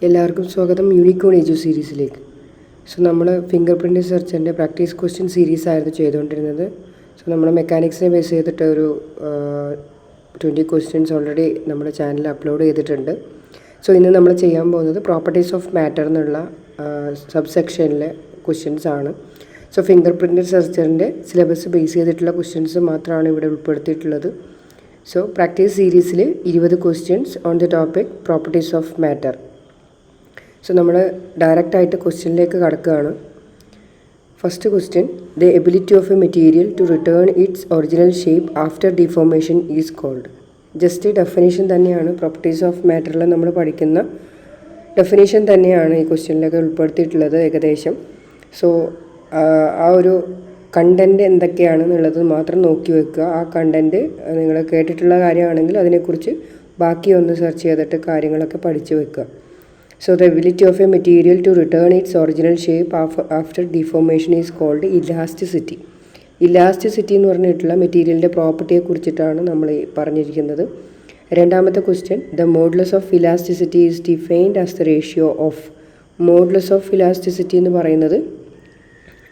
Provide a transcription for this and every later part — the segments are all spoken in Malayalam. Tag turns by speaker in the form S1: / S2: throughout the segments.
S1: എല്ലാവർക്കും സ്വാഗതം യൂണിക്കോൺ എജു സീരീസിലേക്ക്. നമ്മൾ ഫിംഗർ പ്രിൻ്റ് സെർച്ചിൻ്റെ പ്രാക്ടീസ് ക്വസ്റ്റ്യൻ സീരീസ് ആയിരുന്നു ചെയ്തുകൊണ്ടിരുന്നത്. നമ്മൾ മെക്കാനിക്സിനെ ബേസ് ചെയ്തിട്ട് ഒരു 20 ക്വസ്റ്റ്യൻസ് ഓൾറെഡി നമ്മുടെ ചാനലിൽ അപ്ലോഡ് ചെയ്തിട്ടുണ്ട്. ഇന്ന് നമ്മൾ ചെയ്യാൻ പോകുന്നത് പ്രോപ്പർട്ടീസ് ഓഫ് മാറ്റർ എന്നുള്ള സബ് സെക്ഷനിലെ ക്വസ്റ്റ്യൻസ് ആണ്. ഫിംഗർ പ്രിൻ്റ് സെർച്ചറിൻ്റെ സിലബസ് ബേസ് ചെയ്തിട്ടുള്ള ക്വസ്റ്റ്യൻസ് മാത്രമാണ് ഇവിടെ ഉൾപ്പെടുത്തിയിട്ടുള്ളത്. പ്രാക്ടീസ് സീരീസിൽ 20 questions on the topic properties of matter. നമ്മൾ ഡയറക്റ്റായിട്ട് ക്വസ്റ്റ്യനിലേക്ക് കടക്കുകയാണ്. First question, the ability of a material to return its original shape after deformation is called. Just definition തന്നെയാണ്, പ്രോപ്പർട്ടീസ് ഓഫ് മാറ്ററിൽ നമ്മൾ പഠിക്കുന്ന ഡെഫിനേഷൻ തന്നെയാണ് ഈ ക്വസ്റ്റ്യനിലൊക്കെ ഉൾപ്പെടുത്തിയിട്ടുള്ളത് ഏകദേശം. ആ ഒരു കണ്ടൻറ്റ് എന്തൊക്കെയാണെന്നുള്ളത് മാത്രം നോക്കി വെക്കുക. ആ കണ്ടൻറ്റ് നിങ്ങൾ കേട്ടിട്ടുള്ള കാര്യമാണെങ്കിൽ അതിനെക്കുറിച്ച് ബാക്കി ഒന്ന് സെർച്ച് ചെയ്തിട്ട് കാര്യങ്ങളൊക്കെ പഠിച്ചു വെക്കുക. The ability of a material to return its original shape after deformation is called elasticity. Elasticity എന്ന് പറഞ്ഞിട്ടുള്ള മെറ്റീരിയലിൻ്റെ പ്രോപ്പർട്ടിയെ കുറിച്ചിട്ടാണ് നമ്മൾ പറഞ്ഞിരിക്കുന്നത്. രണ്ടാമത്തെ question, the modulus of elasticity is defined as the ratio of. Modulus of elasticity എന്ന് പറയുന്നത്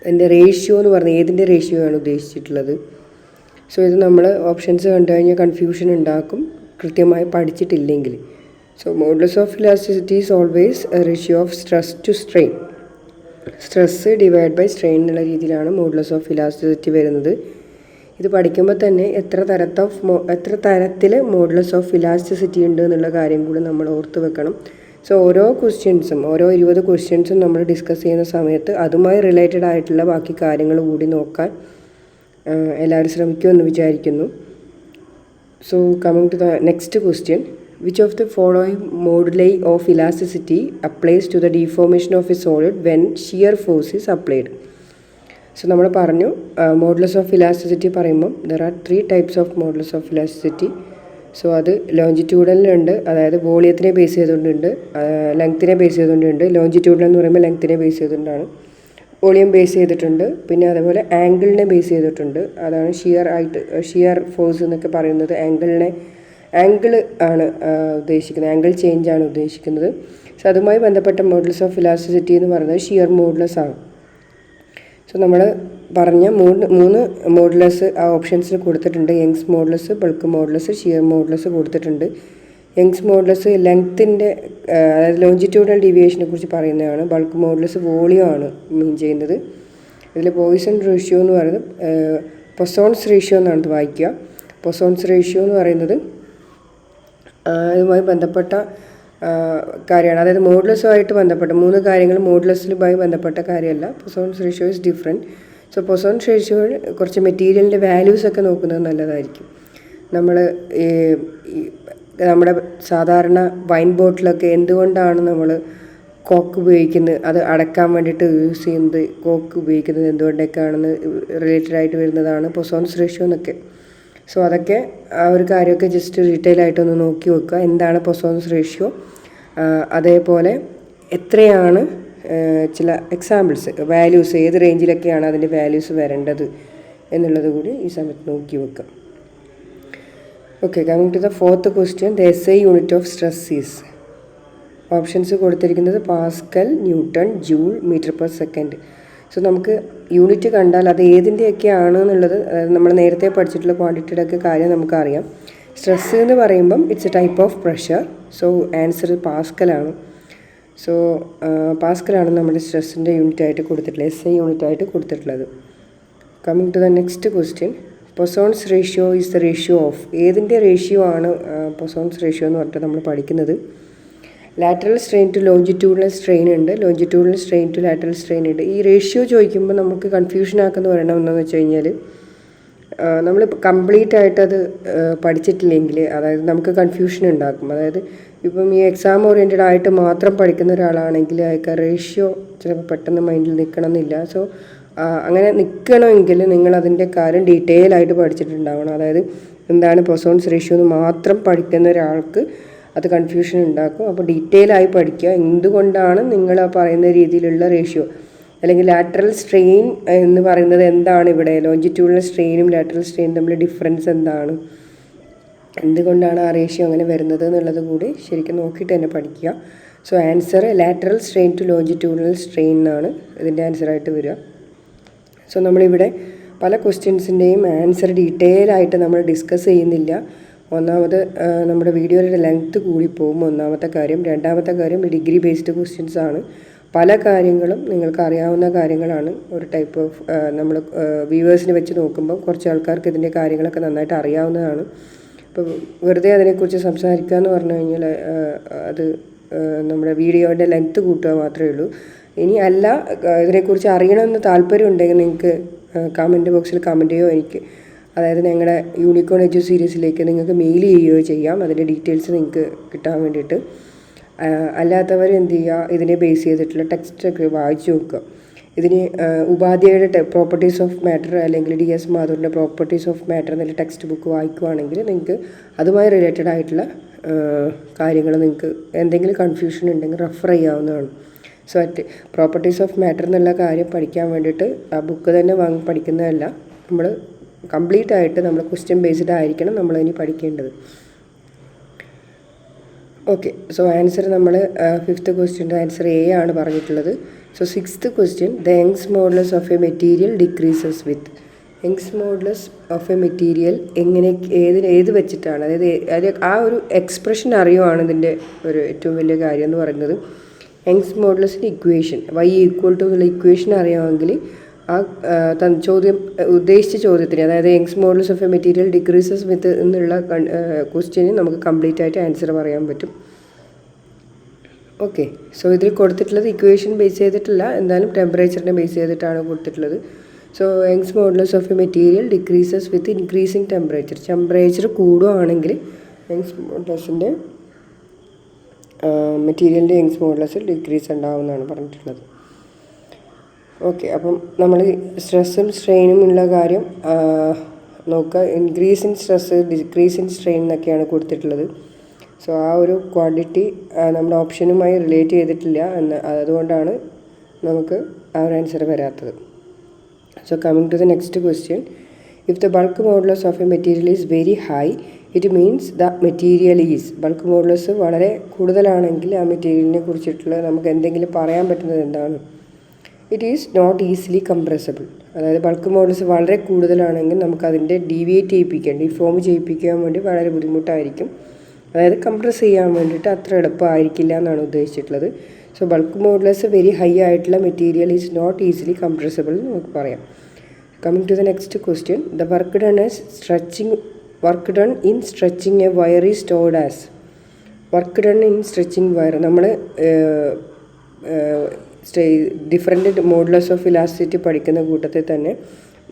S1: അതിൻ്റെ റേഷ്യോ എന്ന് പറഞ്ഞാൽ ഏതിൻ്റെ റേഷ്യോ ആണ് ഉദ്ദേശിച്ചിട്ടുള്ളത്. ഇത് നമ്മൾ ഓപ്ഷൻസ് കണ്ടു കഴിഞ്ഞാൽ കൺഫ്യൂഷൻ ഉണ്ടാക്കും കൃത്യമായി പഠിച്ചിട്ടില്ലെങ്കിൽ. Modulus of elasticity is always a ratio of stress to strain. Stress divide by strain എന്നുള്ള രീതിയിലാണ് മോഡുലസ് ഓഫ് ഇലാസ്റ്റിസിറ്റി വരുന്നത്. ഇത് പഠിക്കുമ്പോൾ തന്നെ എത്ര തരത്തിൽ മോഡുലസ് ഓഫ് ഇലാസ്റ്റിസിറ്റി ഉണ്ട് എന്നുള്ള കാര്യം കൂടി നമ്മൾ ഓർത്ത് വെക്കണം. ഓരോ 20 ക്വസ്റ്റ്യൻസും നമ്മൾ ഡിസ്കസ് ചെയ്യുന്ന സമയത്ത് അതുമായി റിലേറ്റഡ് ആയിട്ടുള്ള ബാക്കി കാര്യങ്ങൾ കൂടി നോക്കാൻ എല്ലാവരും ശ്രമിക്കുമെന്ന് വിചാരിക്കുന്നു. Coming to the next question, which of the following moduli of elasticity applies to the deformation of a solid when shear force is applied? നമ്മൾ പറഞ്ഞു മോഡുലസ് ഓഫ് ഇലാസ്റ്റിസിറ്റി പറയുമ്പം there are 3 types of modulus of elasticity. അത് ലോഞ്ചിറ്റ്യൂഡലിലുണ്ട്, അതായത് വോളിയത്തിനെ ബേസ് ചെയ്തുകൊണ്ടുണ്ട്, ലെങ്ത്തിനെ ബേസ് ചെയ്തുകൊണ്ടുണ്ട്. ലോഞ്ചിറ്റ്യൂഡൽ എന്ന് പറയുമ്പോൾ ലെങ്ത്തിനെ ബേസ് ചെയ്തുകൊണ്ടാണ്, വോളിയം ബേസ് ചെയ്തിട്ടുണ്ട്, പിന്നെ അതേപോലെ ആംഗിളിനെ ബേസ് ചെയ്തിട്ടുണ്ട്. അതാണ് ഷിയർ ഫോഴ്സ് എന്നൊക്കെ പറയുന്നത്. ആംഗിൾ ആണ് ഉദ്ദേശിക്കുന്നത്, ആംഗിൾ ചേഞ്ച് ആണ് ഉദ്ദേശിക്കുന്നത്. അതുമായി ബന്ധപ്പെട്ട മോഡുലസ് ഓഫ് ഇലാസ്റ്റിസിറ്റി എന്ന് പറയുന്നത് ഷിയർ മോഡുലസ് ആണ്. നമ്മൾ പറഞ്ഞ മൂന്ന് മോഡുലസ് ആ ഓപ്ഷൻസിൽ കൊടുത്തിട്ടുണ്ട്. Young's modulus, bulk modulus, shear modulus കൊടുത്തിട്ടുണ്ട്. യങ്സ് മോഡുലസ് ലെങ്ത്തിൻ്റെ അതായത് ലോഞ്ചിറ്റ്യൂഡൽ ഡീവിയേഷനെ കുറിച്ച് പറയുന്നതാണ്. ബൾക്ക് മോഡുലസ് വോളിയം ആണ് മീൻ ചെയ്യുന്നത്. ഇതിൽ പോയിസൺ റേഷ്യോ എന്ന് പറയുന്നത് പൊസോൺസ് റേഷ്യോ എന്നാണ് ഇത് വായിക്കുക. പൊസോൺസ് റേഷ്യോ എന്ന് പറയുന്നത് ഇതുമായി ബന്ധപ്പെട്ട കാര്യമാണ്. അതായത് മോഡുലസുമായിട്ട് ബന്ധപ്പെട്ട 3 കാര്യങ്ങൾ മോഡുലസുമായി ബന്ധപ്പെട്ട കാര്യമല്ല. പൊസോൺസ് റേഷ്യോ ഇസ് ഡിഫറെൻറ്റ്. പൊസോൺസ് റേഷ്യോ കുറച്ച് മെറ്റീരിയലിൻ്റെ വാല്യൂസൊക്കെ നോക്കുന്നത് നല്ലതായിരിക്കും. നമ്മുടെ സാധാരണ വൈൻ ബോട്ടിലൊക്കെ എന്തുകൊണ്ടാണ് നമ്മൾ കോക്ക് ഉപയോഗിക്കുന്നത്, അത് അടക്കാൻ വേണ്ടിയിട്ട് യൂസ് ചെയ്യുന്നത്, കോക്ക് ഉപയോഗിക്കുന്നത് എന്തുകൊണ്ടൊക്കെയാണെന്ന് റിലേറ്റഡ് ആയിട്ട് വരുന്നതാണ് പൊസോൺസ് റേഷ്യോ എന്നൊക്കെ. അതൊക്കെ ആ ഒരു കാര്യമൊക്കെ ജസ്റ്റ് ഡീറ്റെയിൽ ആയിട്ടൊന്ന് നോക്കി വെക്കുക. എന്താണ് പൊസോൺസ് റേഷ്യോ, അതേപോലെ എത്രയാണ് ചില എക്സാമ്പിൾസ് വാല്യൂസ്, ഏത് റേഞ്ചിലൊക്കെയാണ് അതിൻ്റെ വാല്യൂസ് വരേണ്ടത് എന്നുള്ളത് കൂടി ഈ സമയത്ത് നോക്കി വെക്കുക. Coming to the fourth question, the SI unit of stress is. Options കൊടുത്തിരിക്കുന്നത് pascal, newton, joule, metre per second. നമുക്ക് യൂണിറ്റ് കണ്ടാൽ അത് ഏതിൻ്റെയൊക്കെയാണ് എന്നുള്ളത്, അതായത് നമ്മൾ നേരത്തെ പഠിച്ചിട്ടുള്ള ക്വാണ്ടിറ്റിയുടെ ഒക്കെ കാര്യം നമുക്കറിയാം. സ്ട്രെസ് എന്ന് പറയുമ്പം it's a type of pressure. Answer പാസ്കലാണ്. പാസ്കലാണ് നമ്മുടെ സ്ട്രെസ്സിൻ്റെ യൂണിറ്റായിട്ട് കൊടുത്തിട്ടുള്ളത്, SI യൂണിറ്റായിട്ട് കൊടുത്തിട്ടുള്ളത്. Coming to the next question, Poisson's ratio is the ratio of. ഏതിൻ്റെ റേഷ്യോ ആണ് പൊസോൺസ് റേഷ്യോ എന്ന് പറഞ്ഞിട്ട് നമ്മൾ പഠിക്കുന്നത്? Lateral strain to longitudinal strain ഉണ്ട്, longitudinal strain to lateral strain ഉണ്ട്. ഈ റേഷ്യോ ചോദിക്കുമ്പോൾ നമുക്ക് കൺഫ്യൂഷൻ ആക്കുന്ന പറയണം എന്താണെന്ന് വെച്ച് കഴിഞ്ഞാൽ, നമ്മൾ കംപ്ലീറ്റ് ആയിട്ടത് പഠിച്ചിട്ടില്ലെങ്കിൽ അതായത് നമുക്ക് കൺഫ്യൂഷൻ ഉണ്ടാക്കും. അതായത് ഇപ്പം ഈ എക്സാം ഓറിയൻറ്റഡ് ആയിട്ട് മാത്രം പഠിക്കുന്ന ഒരാളാണെങ്കിൽ അയാൾക്ക് റേഷ്യോ ചിലപ്പോൾ പെട്ടെന്ന് മൈൻഡിൽ നിൽക്കണമെന്നില്ല. അങ്ങനെ നിൽക്കണമെങ്കിൽ നിങ്ങൾ അതിൻ്റെ കാര്യം ഡീറ്റെയിൽ ആയിട്ട് പഠിച്ചിട്ടുണ്ടാവണം. അതായത് എന്താണ് പൊസോൺസ് റേഷ്യോ എന്ന് മാത്രം പഠിക്കുന്ന ഒരാൾക്ക് അത് കൺഫ്യൂഷൻ ഉണ്ടാക്കും. അപ്പോൾ ഡീറ്റെയിൽ ആയി പഠിക്കുക, എന്തുകൊണ്ടാണ് നിങ്ങൾ ആ പറയുന്ന രീതിയിലുള്ള റേഷ്യോ, അല്ലെങ്കിൽ ലാറ്ററൽ സ്ട്രെയിൻ എന്ന് പറയുന്നത് എന്താണ്, ഇവിടെ ലോഞ്ചിറ്റ്യൂഡൽ സ്ട്രെയിനും ലാറ്ററൽ സ്ട്രെയിനും തമ്മിൽ ഡിഫറൻസ് എന്താണ്, എന്തുകൊണ്ടാണ് ആ റേഷ്യോ അങ്ങനെ വരുന്നത് എന്നുള്ളത് കൂടി ശരിക്കും നോക്കിയിട്ട് തന്നെ പഠിക്കുക. So answer lateral strain to longitudinal strain എന്നാണ് ഇതിൻ്റെ ആൻസറായിട്ട് വരിക. സോ നമ്മളിവിടെ പല ക്വസ്റ്റ്യൻസിൻ്റെയും ആൻസർ ഡീറ്റെയിൽ ആയിട്ട് നമ്മൾ ഡിസ്കസ് ചെയ്യുന്നില്ല. ഒന്നാമത് നമ്മുടെ വീഡിയോയുടെ ലെങ്ത്ത് കൂടിപ്പോകും, ഒന്നാമത്തെ കാര്യം. രണ്ടാമത്തെ കാര്യം ഡിഗ്രി ബേസ്ഡ് ക്വസ്റ്റ്യൻസ് ആണ്. പല കാര്യങ്ങളും നിങ്ങൾക്ക് അറിയാവുന്ന കാര്യങ്ങളാണ്. ഒരു ടൈപ്പ് ഓഫ് നമ്മൾ വ്യൂവേഴ്സിനെ വെച്ച് നോക്കുമ്പോൾ കുറച്ച് ആൾക്കാർക്ക് ഇതിൻ്റെ കാര്യങ്ങളൊക്കെ നന്നായിട്ട് അറിയാവുന്നതാണ്. ഇപ്പോൾ വെറുതെ അതിനെക്കുറിച്ച് സംസാരിക്കുക എന്ന് പറഞ്ഞു കഴിഞ്ഞാൽ അത് നമ്മുടെ വീഡിയോയുടെ ലെങ്ത്ത് കൂട്ടുക മാത്രമേ ഉള്ളൂ. ഇനി അല്ല, ഇതിനെക്കുറിച്ച് അറിയണമെന്ന് താല്പര്യം ഉണ്ടെങ്കിൽ നിങ്ങൾക്ക് കമൻറ്റ് ബോക്സിൽ കമൻറ്റ് ചെയ്യുകയോ എനിക്ക്, അതായത് ഞങ്ങളുടെ യൂണിക്കോൺ എഡ്യൂ സീരീസിലേക്ക് നിങ്ങൾക്ക് മെയിൽ ചെയ്യുകയോ ചെയ്യാം, അതിൻ്റെ ഡീറ്റെയിൽസ് നിങ്ങൾക്ക് കിട്ടാൻ വേണ്ടിയിട്ട്. അല്ലാത്തവർ എന്ത് ചെയ്യുക, ഇതിനെ ബേസ് ചെയ്തിട്ടുള്ള ടെക്സ്റ്റൊക്കെ വായിച്ചു നോക്കുക. ഇതിന് ഉപാധ്യായയുടെ പ്രോപ്പർട്ടീസ് ഓഫ് മാറ്റർ അല്ലെങ്കിൽ DS മാധുറിൻ്റെ പ്രോപ്പർട്ടീസ് ഓഫ് മാറ്റർ എന്നുള്ള ടെക്സ്റ്റ് ബുക്ക് വായിക്കുകയാണെങ്കിൽ നിങ്ങൾക്ക് അതുമായി റിലേറ്റഡ് ആയിട്ടുള്ള കാര്യങ്ങൾ നിങ്ങൾക്ക് എന്തെങ്കിലും കൺഫ്യൂഷൻ ഉണ്ടെങ്കിൽ റെഫർ ചെയ്യാവുന്നതാണ്. സോ പ്രോപ്പർട്ടീസ് ഓഫ് മാറ്റർ എന്നുള്ള കാര്യം പഠിക്കാൻ വേണ്ടിയിട്ട് ആ ബുക്ക് തന്നെ വാങ്ങി പഠിക്കുന്നതല്ല, നമ്മൾ കംപ്ലീറ്റ് ആയിട്ട് നമ്മൾ ക്വസ്റ്റ്യൻ ബേസ്ഡ് ആയിരിക്കണം നമ്മളിനി പഠിക്കേണ്ടത്. ഓക്കെ, സോ ആൻസർ നമ്മൾ 5th ക്വസ്റ്റ്യൻ്റെ ആൻസർ A ആണ് പറഞ്ഞിട്ടുള്ളത്. So 6th question, the Young's modulus of a material decreases with. Young's modulus of a material എങ്ങനെ, ഏത് വെച്ചിട്ടാണ്, അതായത് ആ ഒരു എക്സ്പ്രഷൻ അറിയുവാണ് ഇതിൻ്റെ ഒരു ഏറ്റവും വലിയ കാര്യം എന്ന് പറയുന്നത്. യങ്സ് മോഡുലസിൻ്റെ ഇക്വേഷൻ y ഈക്വൽ ടു എന്നുള്ള ഇക്വേഷൻ അറിയാമെങ്കിൽ ആ ചോദ്യം ഉദ്ദേശിച്ച ചോദ്യത്തിന്, അതായത് Young's modulus of a material decreases with എന്നുള്ള ക്വസ്റ്റ്യന് നമുക്ക് കംപ്ലീറ്റ് ആയിട്ട് ആൻസർ പറയാൻ പറ്റും. ഓക്കെ, സോ ഇതിൽ കൊടുത്തിട്ടുള്ളത് ഇക്വേഷൻ ബേസ് ചെയ്തിട്ടില്ല, എന്തായാലും ടെമ്പറേച്ചറിനെ ബേസ് ചെയ്തിട്ടാണ് കൊടുത്തിട്ടുള്ളത്. So Young's modulus of a material decreases with increasing temperature. Temperature കൂടുകയാണെങ്കിൽ യങ്സ് മോഡുലസിൻ്റെ മെറ്റീരിയലിൻ്റെ യങ്സ് മോഡുലസ് ഡിക്രീസ് ഉണ്ടാവുമെന്നാണ് പറഞ്ഞിട്ടുള്ളത്. ഓക്കെ, അപ്പം നമ്മൾ സ്ട്രെസ്സും സ്ട്രെയിനും ഉള്ള കാര്യം നോക്കുക. Increase in stress, decrease in strain എന്നൊക്കെയാണ് കൊടുത്തിട്ടുള്ളത്. സോ ആ ഒരു ക്വാണ്ടിറ്റി നമ്മുടെ ഓപ്ഷനുമായി റിലേറ്റ് ചെയ്തിട്ടില്ല അതുകൊണ്ടാണ് നമുക്ക് ആ ഒരു ആൻസർ വരാത്തത്. So coming to the next question, if the bulk modulus of a material is very high it means the material is. Bulk modulus വളരെ കൂടുതലാണെങ്കിൽ ആ മെറ്റീരിയലിനെ കുറിച്ചിട്ടുള്ള നമുക്ക് എന്തെങ്കിലും പറയാൻ പറ്റുന്നത് എന്താണ്? It is not easily compressible. അതായത് ബൾക്ക് മോഡുലസ് വളരെ കൂടുതലാണെങ്കിൽ നമുക്കതിൻ്റെ ഡിഫോം ചെയ്യിപ്പിക്കാൻ വേണ്ടി വളരെ ബുദ്ധിമുട്ടായിരിക്കും. അതായത് കംപ്രസ് ചെയ്യാൻ വേണ്ടിയിട്ട് അത്ര എളുപ്പമായിരിക്കില്ല എന്നാണ് ഉദ്ദേശിച്ചിട്ടുള്ളത്. So bulk modulus very high ആയിട്ടുള്ള material is not easily compressible എന്ന് നമുക്ക് പറയാം. Coming to the next question, the work done in stretching a wire is stored as. Work done in stretching wire, നമ്മൾ ഡിഫറെൻറ്റ് മോഡുലസ് ഓഫ് ഇലാസ്റ്റിസിറ്റി പഠിക്കുന്ന കൂട്ടത്തിൽ തന്നെ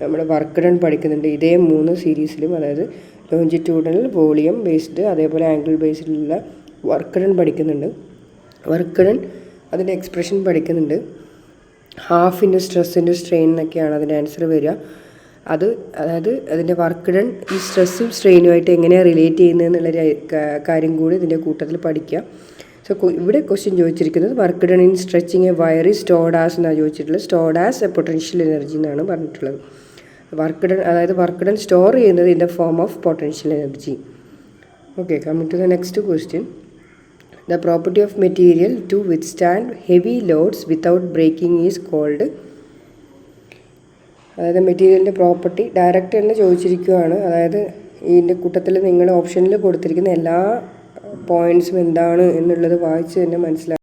S1: നമ്മൾ വർക്ക് ഡൺ പഠിക്കുന്നുണ്ട്. ഇതേ 3 സീരീസിലും, അതായത് ലോഞ്ചിറ്റ്യൂഡിനൽ, വോളിയം ബേസ്ഡ്, അതേപോലെ ആംഗിൾ ബേസ്ഡിലുള്ള വർക്ക് ഡൺ പഠിക്കുന്നുണ്ട്. വർക്ക് ഡൺ അതിൻ്റെ എക്സ്പ്രഷൻ പഠിക്കുന്നുണ്ട്. Half into stress into strain എന്നൊക്കെയാണ് അതിൻ്റെ ആൻസർ വരിക. അതായത് അതിൻ്റെ വർക്ക് ഡൺ ഈ സ്ട്രെസ്സും സ്ട്രെയിനുമായിട്ട് എങ്ങനെയാണ് റിലേറ്റ് ചെയ്യുന്നത് എന്നുള്ളൊരു കാര്യം കൂടി ഇതിൻ്റെ കൂട്ടത്തിൽ പഠിക്കുക. സോ ഇവിടെ ക്വസ്റ്റ്യൻ ചോദിച്ചിരിക്കുന്നത് work done in stretching a wire is stored as എന്നാണ് ചോദിച്ചിട്ടുള്ളത്. Stored as a potential energy എന്നാണ് പറഞ്ഞിട്ടുള്ളത്. വർക്ക് ഡൺ, അതായത് വർക്ക് ഡൺ സ്റ്റോർ ചെയ്യുന്നത് in the form of potential energy. Okay, coming to the next question, the property of material to withstand heavy loads without breaking is called. അതായത് മെറ്റീരിയലിൻ്റെ പ്രോപ്പർട്ടി ഡയറക്റ്റ് തന്നെ ചോദിച്ചിരിക്കുകയാണ്. അതായത് ഇതിൻ്റെ കൂട്ടത്തിൽ നിങ്ങൾ ഓപ്ഷനിൽ കൊടുത്തിരിക്കുന്ന എല്ലാ പോയിൻറ്റ്സും എന്താണ് എന്നുള്ളത് വായിച്ച് തന്നെ മനസ്സിലാക്കുക.